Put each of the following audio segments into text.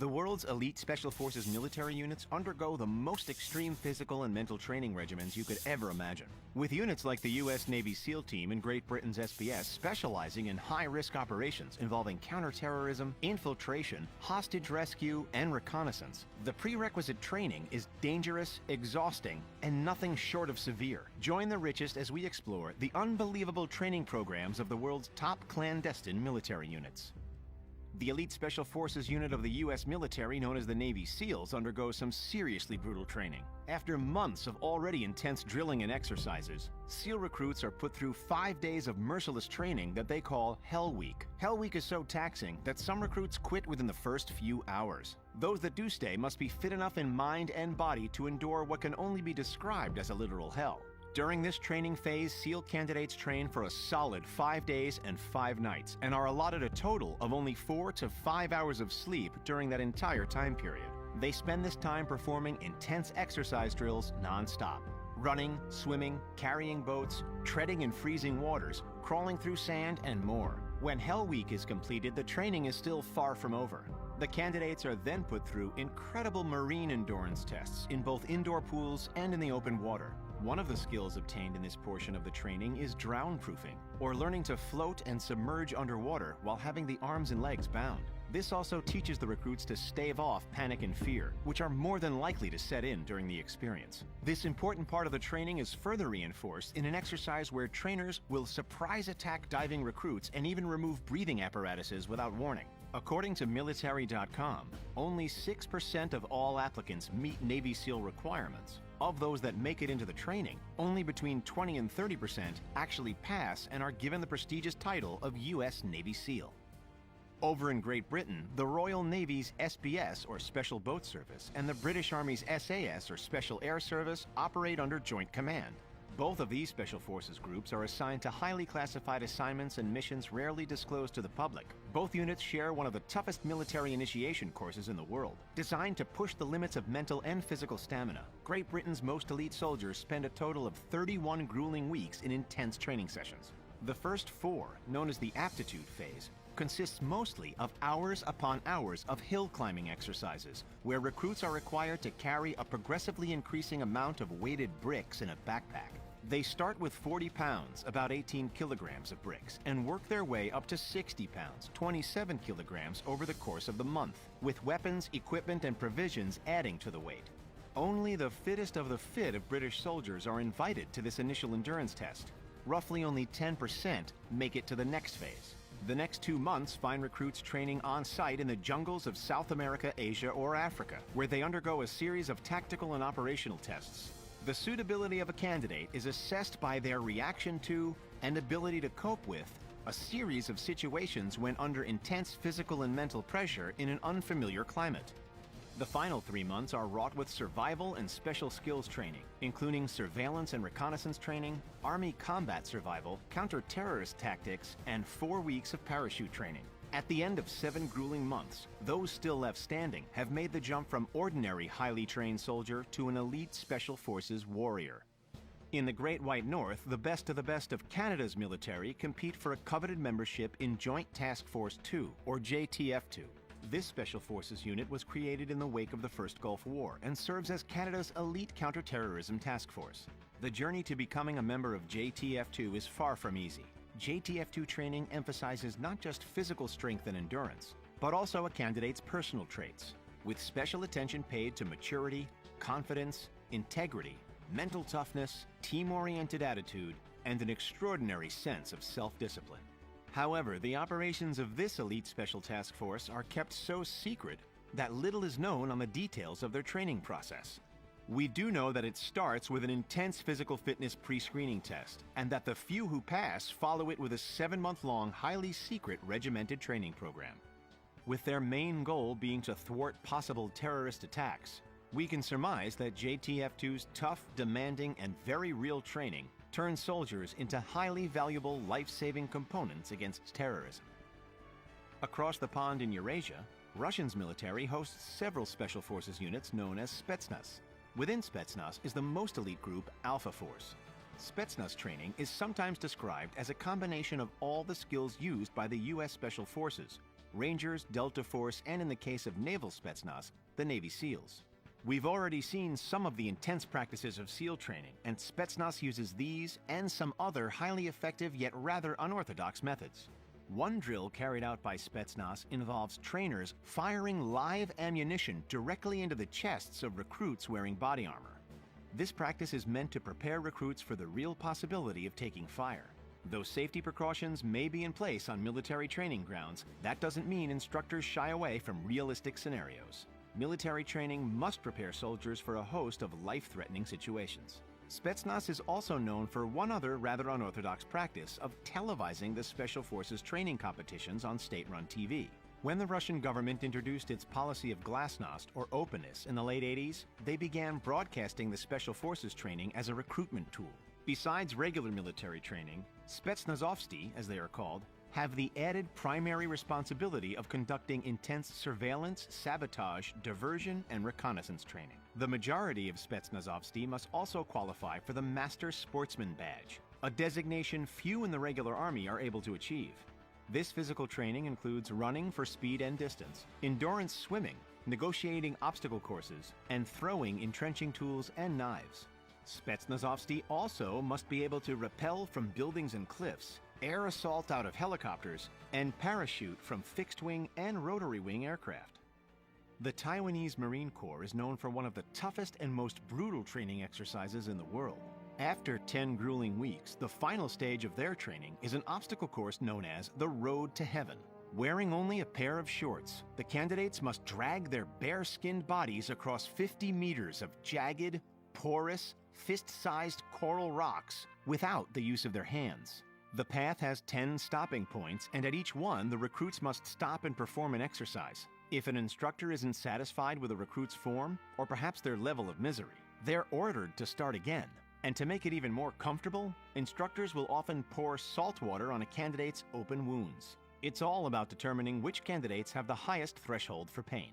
The world's elite Special Forces military units undergo the most extreme physical and mental training regimens you could ever imagine. With units like the U.S. Navy SEAL Team and Great Britain's SBS specializing in high-risk operations involving counterterrorism, infiltration, hostage rescue, and reconnaissance, the prerequisite training is dangerous, exhausting, and nothing short of severe. Join the richest as we explore the unbelievable training programs of the world's top clandestine military units. The elite Special Forces unit of the U.S. military, known as the Navy SEALs, undergoes some seriously brutal training. After months of already intense drilling and exercises, SEAL recruits are put through 5 days of merciless training that they call Hell Week. Hell Week is so taxing that some recruits quit within the first few hours. Those that do stay must be fit enough in mind and body to endure what can only be described as a literal hell. During this training phase, SEAL candidates train for a solid 5 days and 5 nights and are allotted a total of only 4 to 5 hours of sleep during that entire time period. They spend this time performing intense exercise drills non-stop. Running, swimming, carrying boats, treading in freezing waters, crawling through sand, and more. When Hell Week is completed, the training is still far from over. The candidates are then put through incredible marine endurance tests in both indoor pools and in the open water. One of the skills obtained in this portion of the training is drown-proofing, or learning to float and submerge underwater while having the arms and legs bound. This also teaches the recruits to stave off panic and fear, which are more than likely to set in during the experience. This important part of the training is further reinforced in an exercise where trainers will surprise attack diving recruits and even remove breathing apparatuses without warning. According to military.com, only 6% of all applicants meet Navy SEAL requirements. Of those that make it into the training, only between 20 and 30% actually pass and are given the prestigious title of U.S. Navy SEAL. Over in Great Britain, the Royal Navy's SBS, or Special Boat Service, and the British Army's SAS, or Special Air Service, operate under joint command. Both of these Special Forces groups are assigned to highly classified assignments and missions rarely disclosed to the public. Both units share one of the toughest military initiation courses in the world, designed to push the limits of mental and physical stamina. Great Britain's most elite soldiers spend a total of 31 grueling weeks in intense training sessions. The first 4, known as the aptitude phase, consists mostly of hours upon hours of hill climbing exercises, where recruits are required to carry a progressively increasing amount of weighted bricks in a backpack. They start with 40 pounds, about 18 kilograms of bricks, and work their way up to 60 pounds, 27 kilograms over the course of the month, with weapons, equipment, and provisions adding to the weight. Only the fittest of the fit of British soldiers are invited to this initial endurance test. Roughly only 10% make it to the next phase. The next 2 months find recruits training on-site in the jungles of South America, Asia, or Africa, where they undergo a series of tactical and operational tests. The suitability of a candidate is assessed by their reaction to and ability to cope with a series of situations when under intense physical and mental pressure in an unfamiliar climate. The final 3 months are wrought with survival and special skills training, including surveillance and reconnaissance training, Army combat survival, counter-terrorist tactics, and 4 weeks of parachute training. At the end of 7 grueling months, those still left standing have made the jump from ordinary highly trained soldier to an elite Special Forces warrior. In the Great White North, the best of Canada's military compete for a coveted membership in Joint Task Force 2, or JTF-2. This Special Forces unit was created in the wake of the First Gulf War and serves as Canada's elite counterterrorism task force. The journey to becoming a member of JTF-2 is far from easy. JTF-2 training emphasizes not just physical strength and endurance, but also a candidate's personal traits, with special attention paid to maturity, confidence, integrity, mental toughness, team-oriented attitude, and an extraordinary sense of self-discipline. However, the operations of this elite special task force are kept so secret that little is known on the details of their training process. We do know that it starts with an intense physical fitness pre-screening test, and that the few who pass follow it with a 7-month-long, highly secret regimented training program. With their main goal being to thwart possible terrorist attacks, we can surmise that JTF-2's tough, demanding, and very real training turns soldiers into highly valuable life-saving components against terrorism. Across the pond in Eurasia, Russia's military hosts several Special Forces units known as Spetsnaz. Within Spetsnaz is the most elite group, Alpha Force. Spetsnaz training is sometimes described as a combination of all the skills used by the U.S. Special Forces, Rangers, Delta Force, and in the case of Naval Spetsnaz, the Navy SEALs. We've already seen some of the intense practices of SEAL training, and Spetsnaz uses these and some other highly effective yet rather unorthodox methods. One drill carried out by Spetsnaz involves trainers firing live ammunition directly into the chests of recruits wearing body armor. This practice is meant to prepare recruits for the real possibility of taking fire. Though safety precautions may be in place on military training grounds, that doesn't mean instructors shy away from realistic scenarios. Military training must prepare soldiers for a host of life-threatening situations. Spetsnaz is also known for one other rather unorthodox practice of televising the Special Forces training competitions on state-run TV. When the Russian government introduced its policy of glasnost, or openness, in the late 80s, they began broadcasting the Special Forces training as a recruitment tool. Besides regular military training, Spetsnazovsti, as they are called, have the added primary responsibility of conducting intense surveillance, sabotage, diversion, and reconnaissance training. The majority of Spetsnazovsti must also qualify for the Master Sportsman Badge, a designation few in the regular army are able to achieve. This physical training includes running for speed and distance, endurance swimming, negotiating obstacle courses, and throwing entrenching tools and knives. Spetsnazovsti also must be able to rappel from buildings and cliffs, air assault out of helicopters, and parachute from fixed-wing and rotary-wing aircraft. The Taiwanese Marine Corps is known for one of the toughest and most brutal training exercises in the world. After 10 grueling weeks, the final stage of their training is an obstacle course known as the Road to Heaven. Wearing only a pair of shorts, the candidates must drag their bare-skinned bodies across 50 meters of jagged, porous, fist-sized coral rocks without the use of their hands. The path has 10 stopping points, and at each one, the recruits must stop and perform an exercise. If an instructor isn't satisfied with a recruit's form, or perhaps their level of misery, they're ordered to start again. And to make it even more comfortable, instructors will often pour salt water on a candidate's open wounds. It's all about determining which candidates have the highest threshold for pain.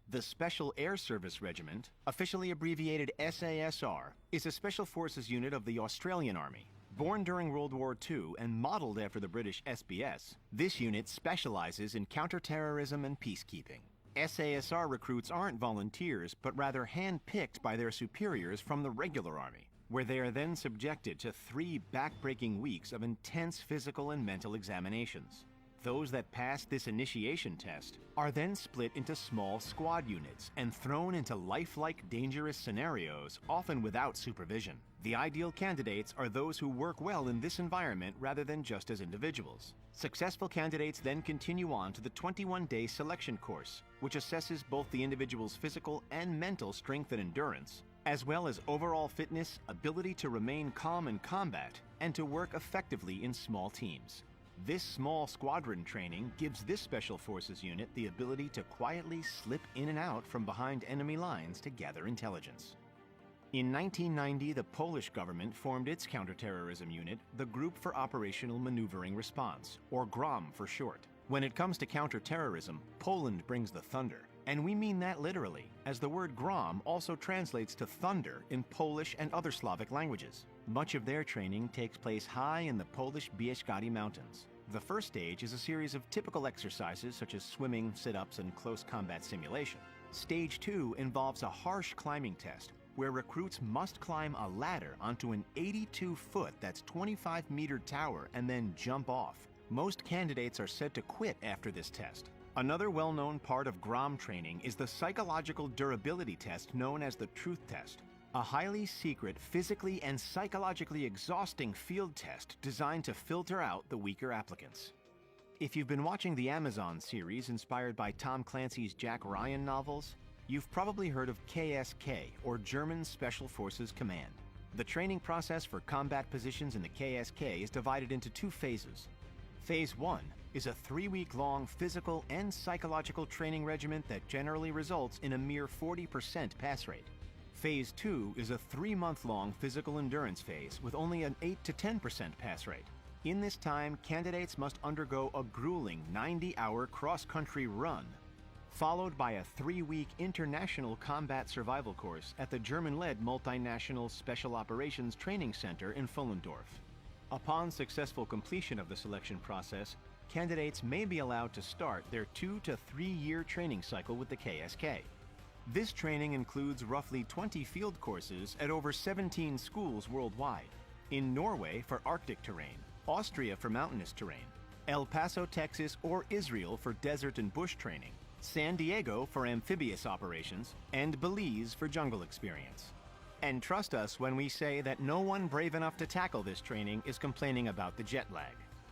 The Special Air Service Regiment, officially abbreviated SASR, is a special forces unit of the Australian Army. Born during World War II and modeled after the British SBS, this unit specializes in counterterrorism and peacekeeping. SASR recruits aren't volunteers, but rather hand-picked by their superiors from the regular Army, where they are then subjected to 3 back-breaking weeks of intense physical and mental examinations. Those that pass this initiation test are then split into small squad units and thrown into lifelike dangerous scenarios, often without supervision. The ideal candidates are those who work well in this environment rather than just as individuals. Successful candidates then continue on to the 21-day selection course, which assesses both the individual's physical and mental strength and endurance, as well as overall fitness, ability to remain calm in combat, and to work effectively in small teams. This small squadron training gives this Special Forces unit the ability to quietly slip in and out from behind enemy lines to gather intelligence. In 1990, the Polish government formed its counterterrorism unit, the Group for Operational Maneuvering Response, or GROM for short. When it comes to counterterrorism, Poland brings the thunder. And we mean that literally, as the word GROM also translates to thunder in Polish and other Slavic languages. Much of their training takes place high in the Polish Bieszczady Mountains. The first stage is a series of typical exercises such as swimming, sit-ups, and close combat simulation. Stage 2 involves a harsh climbing test, where recruits must climb a ladder onto an 82-foot, that's 25-meter tower and then jump off. Most candidates are said to quit after this test. Another well-known part of GROM training is the psychological durability test known as the Truth Test, a highly secret, physically and psychologically exhausting field test designed to filter out the weaker applicants. If you've been watching the Amazon series inspired by Tom Clancy's Jack Ryan novels, you've probably heard of KSK, or German Special Forces Command. The training process for combat positions in the KSK is divided into 2 phases. Phase 1 is a 3-week-long physical and psychological training regimen that generally results in a mere 40% pass rate. Phase 2 is a 3-month-long physical endurance phase with only an 8 to 10% pass rate. In this time, candidates must undergo a grueling 90-hour cross-country run, followed by a 3-week international combat survival course at the German-led Multinational Special Operations Training Center in Pfullendorf. Upon successful completion of the selection process, candidates may be allowed to start their 2 to 3 year training cycle with the KSK. This training includes roughly 20 field courses at over 17 schools worldwide. In Norway for Arctic terrain, Austria for mountainous terrain, El Paso, Texas, or Israel for desert and bush training, San Diego for amphibious operations, and Belize for jungle experience. And trust us when we say that no one brave enough to tackle this training is complaining about the jet lag.